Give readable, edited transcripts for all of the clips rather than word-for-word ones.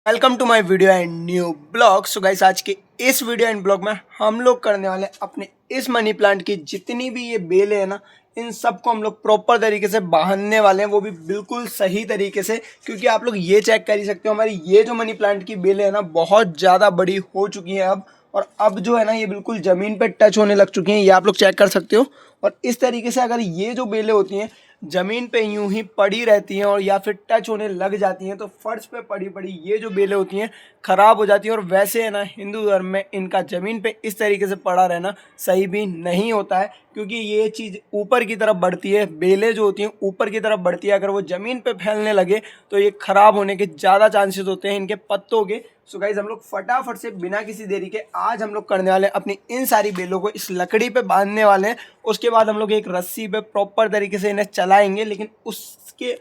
Welcome to my video and new blog. So guys, आज के इस वीडियो एंड ब्लॉग में हम लोग करने वाले अपने इस मनी प्लांट की जितनी भी ये बेलें हैं ना, इन सबको हम लोग प्रॉपर तरीके से बांधने वाले हैं, वो भी बिल्कुल सही तरीके से। क्योंकि आप लोग ये चेक कर ही सकते हो, हमारी ये जो मनी प्लांट की बेलें हैं ना, बहुत ज़्यादा बड़ी हो चुकी हैं अब। और अब जो है ना, ये बिल्कुल ज़मीन पर टच होने लग चुकी हैं, ये आप लोग चेक कर सकते हो। और इस तरीके से अगर ये जो बेलें होती हैं ज़मीन पे यूं ही पड़ी रहती हैं और या फिर टच होने लग जाती हैं, तो फर्श पे पड़ी पड़ी ये जो बेलें होती हैं ख़राब हो जाती हैं। और वैसे है ना, हिंदू धर्म में इनका ज़मीन पे इस तरीके से पड़ा रहना सही भी नहीं होता है, क्योंकि ये चीज़ ऊपर की तरफ बढ़ती है। बेलें जो होती हैं ऊपर की तरफ बढ़ती है, अगर वो ज़मीन पे फैलने लगे तो ये ख़राब होने के ज़्यादा चांसेस होते हैं इनके पत्तों के। सो गाइज, हम लोग फटाफट से बिना किसी देरी के आज हम लोग करने वाले हैं अपनी इन सारी बेलों को इस लकड़ी पे बांधने वाले हैं। उसके बाद हम लोग एक रस्सी पे प्रॉपर तरीके से इन्हें चलाएंगे, लेकिन उसके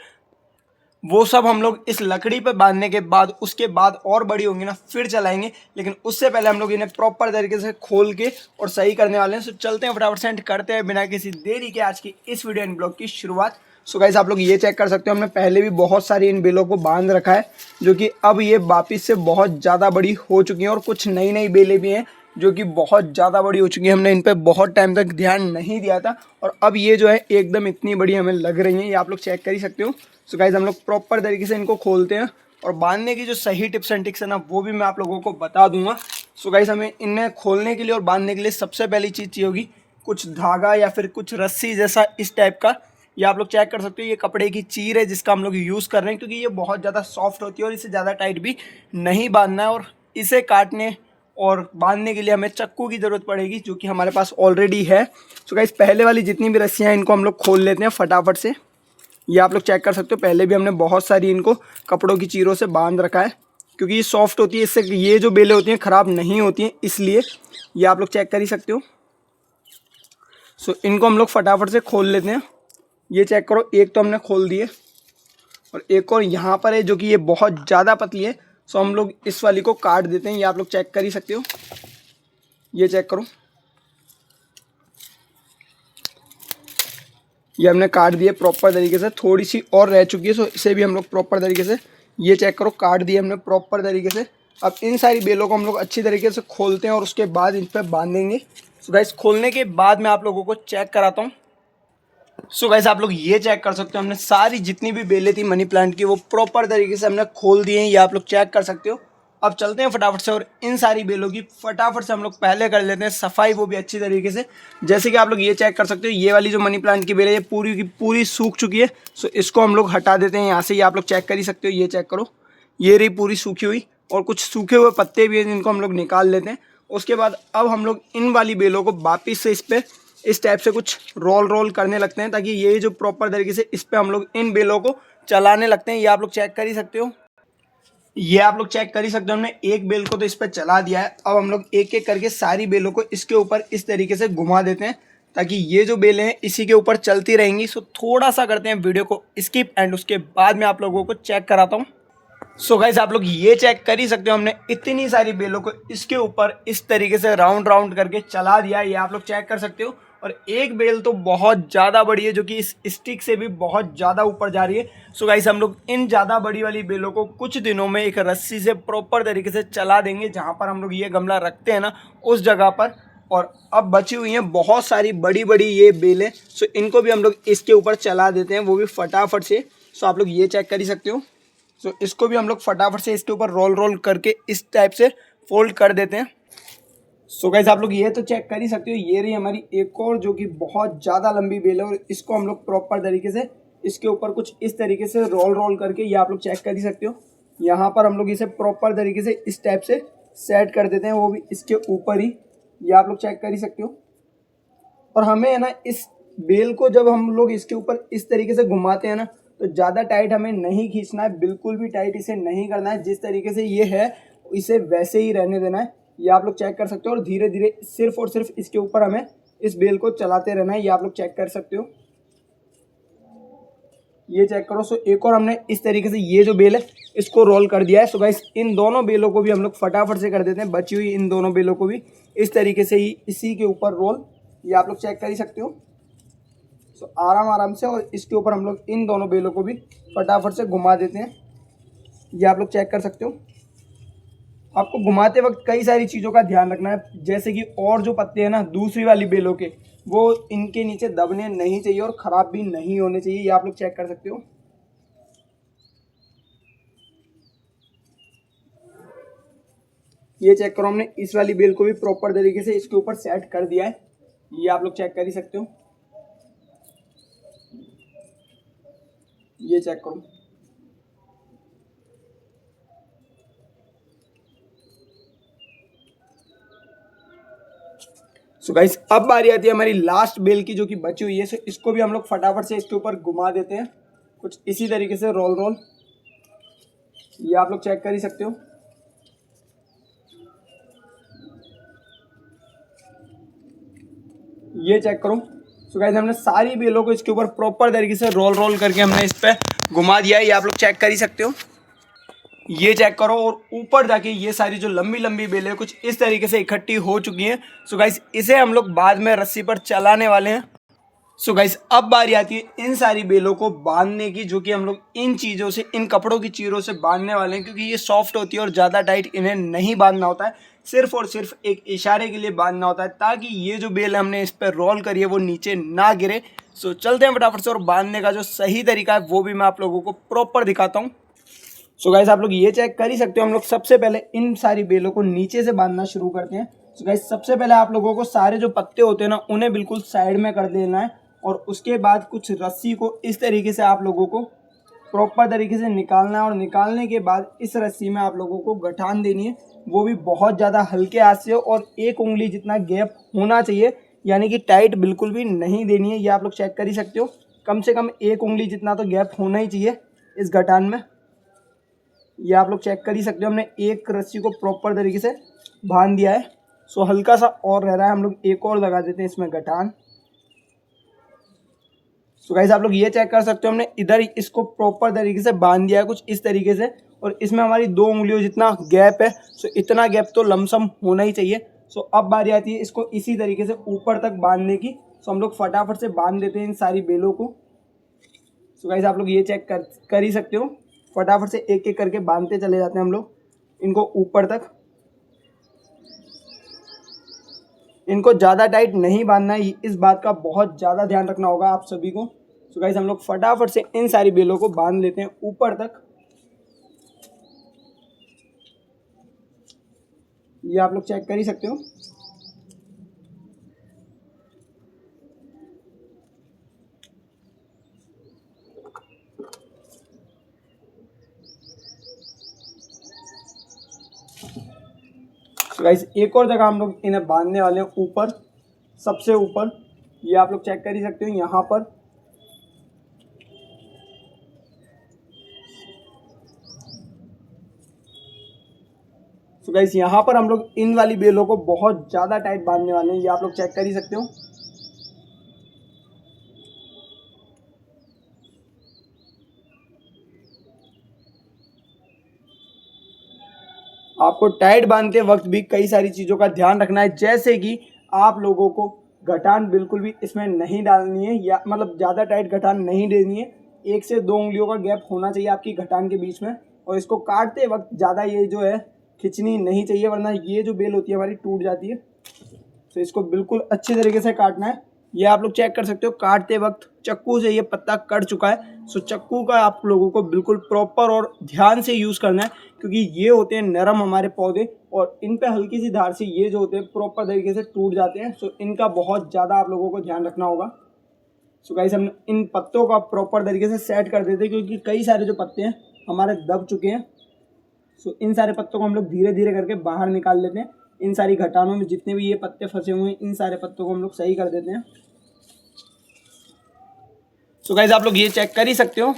वो सब हम लोग इस लकड़ी पे बांधने के बाद, उसके बाद और बड़ी होंगी ना, फिर चलाएंगे। लेकिन उससे पहले हम लोग इन्हें प्रॉपर तरीके से खोल के और सही करने वाले हैं। सो चलते हैं फटाफट से एंड करते हैं बिना किसी देरी के आज की इस वीडियो एंड ब्लॉग की शुरुआत। सो गाइस, आप लोग ये चेक कर सकते हो, हमने पहले भी बहुत सारी इन बेलों को बांध रखा है, जो कि अब ये वापिस से बहुत ज़्यादा बड़ी हो चुकी हैं। और कुछ नई नई बेलें भी हैं जो कि बहुत ज़्यादा बड़ी हो चुकी है। हमने इन पे बहुत टाइम तक ध्यान नहीं दिया था, और अब ये जो है एकदम इतनी बड़ी हमें लग रही हैं, ये आप लोग चेक कर ही सकते हो। सो गाइस, हम लोग प्रॉपर तरीके से इनको खोलते हैं और बांधने की जो सही टिप्स एंड ट्रिक्स है ना, वो भी मैं आप लोगों को बता दूंगा। सो गाइस, हमें इन्हें खोलने के लिए और बांधने के लिए सबसे पहली चीज़ चाहिए होगी कुछ धागा या फिर कुछ रस्सी जैसा इस टाइप का। ये आप लोग चेक कर सकते हो, ये कपड़े की चीर है जिसका हम लोग यूज़ कर रहे हैं, क्योंकि ये बहुत ज़्यादा सॉफ्ट होती है और इसे ज़्यादा टाइट भी नहीं बांधना है। और इसे काटने और बांधने के लिए हमें चक्कू की ज़रूरत पड़ेगी, जो कि हमारे पास ऑलरेडी है। सो गाइस, पहले वाली जितनी भी रस्सियाँ हैं इनको हम लोग खोल लेते हैं फटाफट से। ये आप लोग चेक कर सकते हो, पहले भी हमने बहुत सारी इनको कपड़ों की चीरों से बांध रखा है, क्योंकि ये सॉफ्ट होती है, इससे ये जो बेलें होती हैं ख़राब नहीं होती हैं, इसलिए ये आप लोग चेक कर ही सकते हो। सो इनको हम लोग फटाफट से खोल लेते हैं। ये चेक करो, एक तो हमने खोल दिए और एक और यहाँ पर है जो कि ये बहुत ज़्यादा पतली है। सो हम लोग इस वाली को काट देते हैं, ये आप लोग चेक कर ही सकते हो। ये चेक करो, ये हमने काट दिए प्रॉपर तरीके से। थोड़ी सी और रह चुकी है, सो इसे भी हम लोग प्रॉपर तरीके से, ये चेक करो, काट दिए हमने प्रॉपर तरीके से। अब इन सारी बेलों को हम लोग अच्छी तरीके से खोलते हैं और उसके बाद इन पर बांधेंगे। सो गाइस, खोलने के बाद मैं आप लोगों को चेक कराता हूँ। सो गाइस, आप लोग ये चेक कर सकते हो, हमने सारी जितनी भी बेलें थी मनी प्लांट की वो प्रॉपर तरीके से हमने खोल दिए हैं, ये आप लोग चेक कर सकते हो। अब चलते हैं फटाफट से और इन सारी बेलों की फटाफट से हम लोग पहले कर लेते हैं सफाई, वो भी अच्छी तरीके से। जैसे कि आप लोग ये चेक कर सकते हो, ये वाली जो मनी प्लांट की बेल है ये पूरी की पूरी सूख चुकी है। सो इसको हम लोग हटा देते हैं यहाँ से, ये आप लोग चेक कर ही सकते हो। ये चेक करो, ये रही पूरी सूखी हुई, और कुछ सूखे हुए पत्ते भी हैं जिनको हम लोग निकाल लेते हैं। उसके बाद अब हम लोग इन वाली बेलों को वापिस से इस पर इस टाइप से कुछ रोल रोल करने लगते हैं, ताकि ये जो प्रॉपर तरीके से इस पे हम लोग इन बेलों को चलाने लगते हैं। ये आप लोग चेक कर ही सकते हो, ये आप लोग चेक कर ही सकते हो, हमने एक बेल को तो इस पर चला दिया है। अब हम लोग एक एक करके सारी बेलों को इसके ऊपर इस तरीके से घुमा देते हैं, ताकि ये जो बेलें हैं इसी के ऊपर चलती रहेंगी। सो थोड़ा सा करते हैं वीडियो को स्किप, एंड उसके बाद मैं आप लोगों को चेक कराता हूँ। सो गाइस, आप लोग ये चेक कर ही सकते हो, हमने इतनी सारी बेलों को इसके ऊपर इस तरीके से राउंड राउंड करके चला दिया, ये आप लोग चेक कर सकते हो। और एक बेल तो बहुत ज़्यादा बड़ी है, जो कि इस स्टिक से भी बहुत ज़्यादा ऊपर जा रही है। सो गाइस, हम लोग इन ज़्यादा बड़ी वाली बेलों को कुछ दिनों में एक रस्सी से प्रॉपर तरीके से चला देंगे, जहाँ पर हम लोग ये गमला रखते हैं ना, उस जगह पर। और अब बची हुई हैं बहुत सारी बड़ी बड़ी ये बेलें, सो इनको भी हम लोग इसके ऊपर चला देते हैं, वो भी फटाफट से। सो आप लोग ये चेक कर ही सकते हो। सो इसको भी हम लोग फटाफट से इसके ऊपर रोल रोल करके इस टाइप से फोल्ड कर देते हैं। सो गाइस, आप लोग ये तो चेक कर ही सकते हो, ये रही हमारी एक और जो कि बहुत ज़्यादा लंबी बेल है, और इसको हम लोग प्रॉपर तरीके से इसके ऊपर कुछ इस तरीके से रोल रोल करके, ये आप लोग चेक कर ही सकते हो। यहाँ पर हम लोग इसे प्रॉपर तरीके से इस टाइप से सेट कर देते हैं, वो भी इसके ऊपर ही, ये आप लोग चेक कर ही सकते हो। और हमें है ना, इस बेल को जब हम लोग इसके ऊपर इस तरीके से घुमाते हैं ना, तो ज़्यादा टाइट हमें नहीं खींचना है, बिल्कुल भी टाइट इसे नहीं करना है। जिस तरीके से ये है इसे वैसे ही रहने देना है, ये आप लोग चेक कर सकते हो। और धीरे धीरे सिर्फ और सिर्फ इसके ऊपर हमें इस बेल को चलाते रहना है, ये आप लोग चेक कर सकते हो। ये चेक करो। सो एक और हमने इस तरीके से ये जो बेल है इसको रोल कर दिया है। सो गाइस, इन दोनों बेलों को भी हम लोग फटाफट से कर देते हैं, बची हुई इन दोनों बेलों को भी इस तरीके से ही इसी के ऊपर रोल, ये आप लोग चेक कर ही सकते हो। सो आराम आराम से, और इसके ऊपर हम लोग इन दोनों बेलों को भी फटाफट से घुमा देते हैं, ये आप लोग चेक कर सकते हो। आपको घुमाते वक्त कई सारी चीज़ों का ध्यान रखना है, जैसे कि और जो पत्ते हैं ना दूसरी वाली बेलों के, वो इनके नीचे दबने नहीं चाहिए और ख़राब भी नहीं होने चाहिए। ये आप लोग चेक कर सकते हो। ये चेक करो, हमने इस वाली बेल को भी प्रॉपर तरीके से इसके ऊपर सेट कर दिया है। ये आप लोग चेक कर ही सकते हो। ये चेक करो। सो गाइस, अब बारी आती है हमारी लास्ट बेल की, जो कि बची हुई है। सो इसको भी हम लोग फटाफट से इसके ऊपर घुमा देते हैं, कुछ इसी तरीके से रोल रोल। ये आप लोग चेक कर ही सकते हो। ये चेक करो। सो गाइस, हमने सारी बेलों को इसके ऊपर प्रॉपर तरीके से रोल रोल करके हमने इस पे घुमा दिया है। ये आप लोग चेक कर ही सकते हो। ये चेक करो, और ऊपर जाके ये सारी जो लंबी लंबी बेलें कुछ इस तरीके से इकट्ठी हो चुकी हैं। सो गाइस, इसे हम लोग बाद में रस्सी पर चलाने वाले हैं। सो गाइस, अब बारी आती है इन सारी बेलों को बांधने की, जो कि हम लोग इन चीज़ों से, इन कपड़ों की चीरों से बांधने वाले हैं, क्योंकि ये सॉफ्ट होती है और ज़्यादा टाइट इन्हें नहीं बांधना होता है। सिर्फ और सिर्फ एक इशारे के लिए बांधना होता है, ताकि ये जो बेल हमने इस पर रोल करी है वो नीचे ना गिरे। सो चलते हैं फटाफट से, और बांधने का जो सही तरीका है वो भी मैं आप लोगों को प्रॉपर दिखाता हूँ। सो गाइस, आप लोग ये चेक कर ही सकते हो। हम लोग सबसे पहले इन सारी बेलों को नीचे से बांधना शुरू करते हैं। सो गाइस, सबसे पहले आप लोगों को सारे जो पत्ते होते हैं ना, उन्हें बिल्कुल साइड में कर देना है, और उसके बाद कुछ रस्सी को इस तरीके से आप लोगों को प्रॉपर तरीके से निकालना है, और निकालने के बाद इस रस्सी में आप लोगों को गठान देनी है, वो भी बहुत ज़्यादा हल्के हाथ से, और 1 उंगली जितना गैप होना चाहिए, यानी कि टाइट बिल्कुल भी नहीं देनी है। ये आप लोग चेक कर ही सकते हो। कम से कम 1 उंगली जितना तो गैप होना ही चाहिए इस गठान में। ये आप लोग चेक कर ही सकते हो। हमने एक रस्सी को प्रॉपर तरीके से बांध दिया है। सो हल्का सा और रह रहा है, हम लोग एक और लगा देते हैं इसमें गठान। सो गाइस, आप लोग ये चेक कर सकते हो, हमने इधर इसको प्रॉपर तरीके से बांध दिया है कुछ इस तरीके से, और इसमें हमारी 2 उंगलियों जितना गैप है। सो इतना गैप तो लमसम होना ही चाहिए। सो अब बारी आती है इसको इसी तरीके से ऊपर तक बांधने की। सो हम लोग फटाफट से बांध देते हैं इन सारी बेलों को। सो गाइस, आप लोग ये चेक कर ही सकते हो। फटाफट से एक एक करके बांधते चले जाते हैं हम लोग इनको ऊपर तक। इनको ज़्यादा टाइट नहीं बांधना है, इस बात का बहुत ज़्यादा ध्यान रखना होगा आप सभी को। सो गाइस, हम लोग फटाफट से इन सारी बेलों को बांध लेते हैं ऊपर तक। ये आप लोग चेक कर ही सकते हो। तो गाइस, एक और जगह हम लोग इन्हें बांधने वाले हैं ऊपर, सबसे ऊपर। ये आप लोग चेक कर ही सकते हो यहाँ पर। तो गाइस, यहाँ पर हम लोग इन वाली बेलों को बहुत ज़्यादा टाइट बांधने वाले हैं। ये आप लोग चेक कर ही सकते हो। आपको टाइट बांधते वक्त भी कई सारी चीज़ों का ध्यान रखना है, जैसे कि आप लोगों को गठान बिल्कुल भी इसमें नहीं डालनी है, या मतलब ज़्यादा टाइट गठान नहीं देनी है। 1 से 2 उंगलियों का गैप होना चाहिए आपकी गठान के बीच में, और इसको काटते वक्त ज़्यादा ये जो है खिंचनी नहीं चाहिए, वरना ये जो बेल होती है हमारी टूट जाती है। तो इसको बिल्कुल अच्छे तरीके से काटना है। ये आप लोग चेक कर सकते हो, काटते वक्त चक्कू से ये पत्ता कट चुका है। सो चक्कू का आप लोगों को बिल्कुल प्रॉपर और ध्यान से यूज़ करना है, क्योंकि ये होते हैं नरम हमारे पौधे, और इन पे हल्की सी धार से ये जो होते हैं प्रॉपर तरीके से टूट जाते हैं। सो इनका बहुत ज़्यादा आप लोगों को ध्यान रखना होगा। सो गाइस, हम इन पत्तों को प्रॉपर तरीके से सेट कर देते हैं, क्योंकि कई सारे जो पत्ते हैं हमारे दब चुके हैं। सो इन सारे पत्तों को हम लोग धीरे धीरे करके बाहर निकाल लेते हैं। इन सारी घटानों में जितने भी ये पत्ते फंसे हुए हैं, इन सारे पत्तों को हम लोग सही कर देते हैं। सो गाइस, आप लोग ये चेक कर ही सकते हो,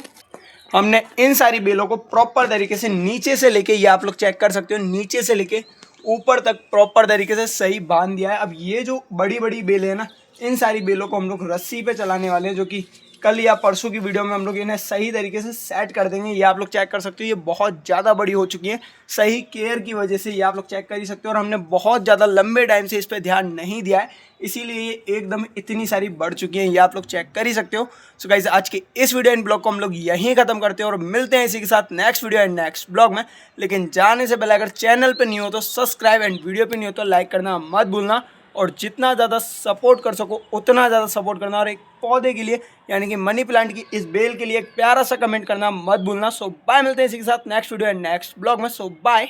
हमने इन सारी बेलों को प्रॉपर तरीके से नीचे से लेके, ये आप लोग चेक कर सकते हो, नीचे से लेके ऊपर तक प्रॉपर तरीके से सही बांध दिया है। अब ये जो बड़ी बड़ी बेलें हैं ना, इन सारी बेलों को हम लोग रस्सी पे चलाने वाले हैं, जो कि कल या परसों की वीडियो में हम लोग इन्हें सही तरीके से सेट कर देंगे। ये आप लोग चेक कर सकते हो, ये बहुत ज़्यादा बड़ी हो चुकी है सही केयर की वजह से, ये आप लोग चेक कर ही सकते हो। और हमने बहुत ज़्यादा लंबे टाइम से इस पर ध्यान नहीं दिया है, इसीलिए ये एकदम इतनी सारी बढ़ चुकी हैं, ये आप लोग चेक कर ही सकते हो। सो गाइस आज के इस वीडियो एंड ब्लॉग को हम लोग यहीं खत्म करते हैं और मिलते हैं इसी के साथ next video and next blog में। लेकिन जाने से पहले अगर चैनल पे नहीं हो तो सब्सक्राइब एंड वीडियो पे नहीं हो तो लाइक करना मत भूलना, और जितना ज़्यादा सपोर्ट कर सको उतना ज़्यादा सपोर्ट करना, और एक पौधे के लिए यानी कि मनी प्लांट की इस बेल के लिए एक प्यारा सा कमेंट करना मत भूलना। सो बाय, मिलते हैं इसी के साथ next video and next blog में। सो बाय।